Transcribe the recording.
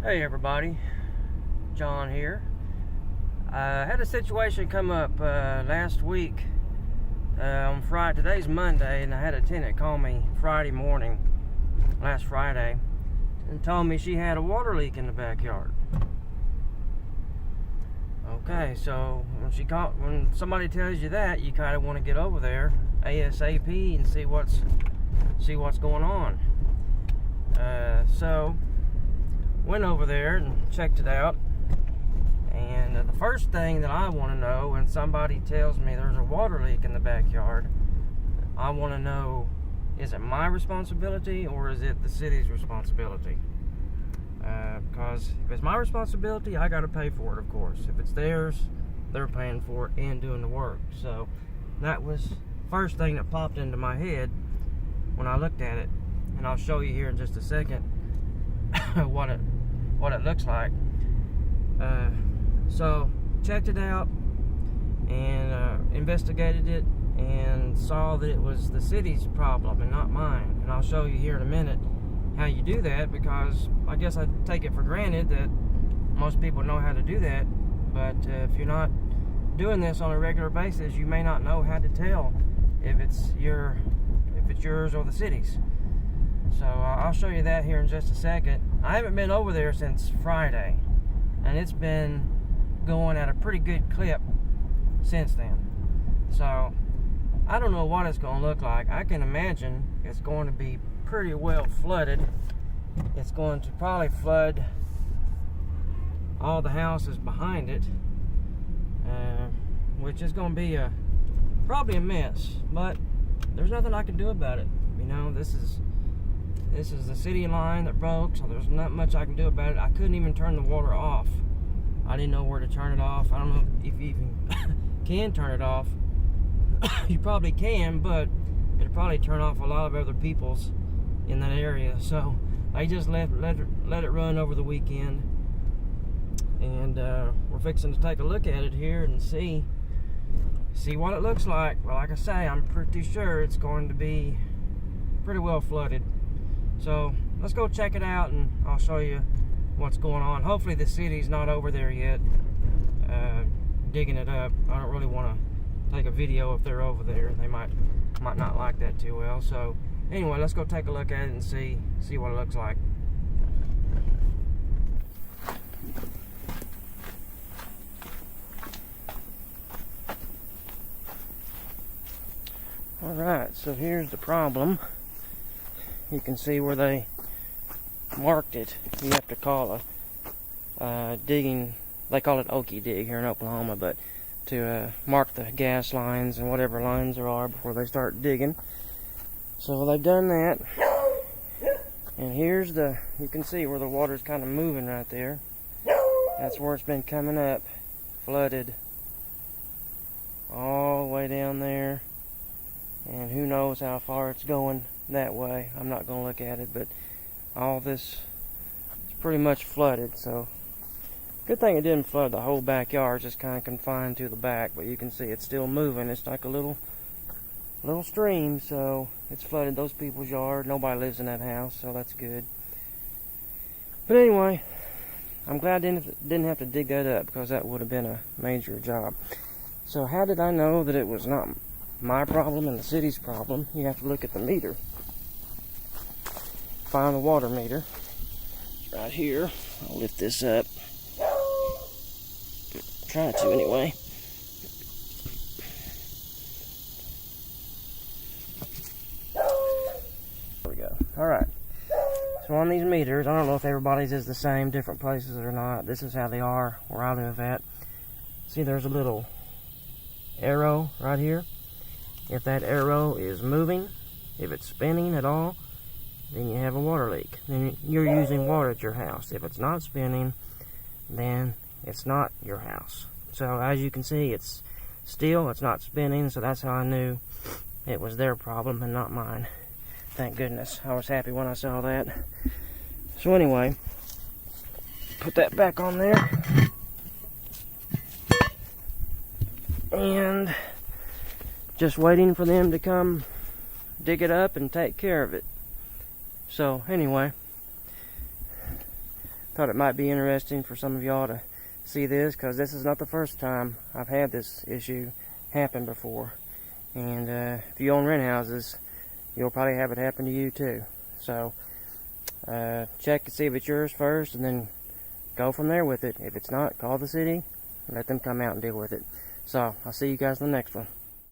Hey everybody, John here. I had a situation come up last week on Friday. Today's Monday, and I had a tenant call me Friday morning, last Friday, and told me she had a water leak in the backyard. Okay, so when somebody tells you that, you kind of want to get over there ASAP and see what's going on. So went over there and checked it out, and the first thing that I want to know when somebody tells me there's a water leak in the backyard, I want to know, is it my responsibility or is it the city's responsibility? Because if it's my responsibility, I got to pay for it, of course. If it's theirs, they're paying for it and doing the work. So that was the first thing that popped into my head when I looked at it, and I'll show you here in just a second what it looks like. So checked it out and investigated it and saw that it was the city's problem and not mine. And I'll show you here in a minute how you do that, because I guess I take it for granted that most people know how to do that, but if you're not doing this on a regular basis, you may not know how to tell if it's yours or the city's. So I'll show you that here in just a second. I haven't been over there since Friday, and it's been going at a pretty good clip since then. So I don't know what it's going to look like. I can imagine it's going to be pretty well flooded. It's going to probably flood all the houses behind it, which is going to be probably a mess, but there's nothing I can do about it. You know, this is the city line that broke, so there's not much I can do about it. I couldn't even turn the water off. I didn't know where to turn it off. I don't know if you even can turn it off. You probably can, but it'll probably turn off a lot of other people's in that area. So I just let it run over the weekend, and we're fixing to take a look at it here and see what it looks like. Well, like I say, I'm pretty sure it's going to be pretty well flooded. So let's go check it out, and I'll show you what's going on. Hopefully the city's not over there yet digging it up. I don't really want to take a video if they're over there. They might not like that too well. So anyway, let's go take a look at it and see what it looks like. Alright, so here's the problem. You can see where they marked it. You have to call a digging, they call it Okie dig here in Oklahoma, but to mark the gas lines and whatever lines there are before they start digging. So they've done that. And here's you can see where the water's kind of moving right there. That's where it's been coming up, flooded all the way down there. And who knows how far it's going that way. I'm not going to look at it, but all this is pretty much flooded. So good thing it didn't flood the whole backyard, just kind of confined to the back. But you can see it's still moving. It's like a little stream, so it's flooded those people's yard. Nobody lives in that house, so that's good. But anyway, I'm glad I didn't have to dig that up, because that would have been a major job. So how did I know that it was not my problem and the city's problem? You have to look at the meter. Find the water meter. It's right here. I'll lift this up. Try to anyway. There we go. Alright. So on these meters, I don't know if everybody's is the same, different places or not. This is how they are where I live at. See, there's a little arrow right here. If that arrow is moving, if it's spinning at all, then you have a water leak. Then you're using water at your house. If it's not spinning, then it's not your house. So as you can see, it's still, it's not spinning, so that's how I knew it was their problem and not mine. Thank goodness. I was happy when I saw that. So anyway, put that back on there. And just waiting for them to come dig it up and take care of it. So anyway, thought it might be interesting for some of y'all to see this, because this is not the first time I've had this issue happen before. And if you own rent houses, you'll probably have it happen to you too. So check and see if it's yours first, and then go from there with it. If it's not, call the city and let them come out and deal with it. So I'll see you guys in the next one.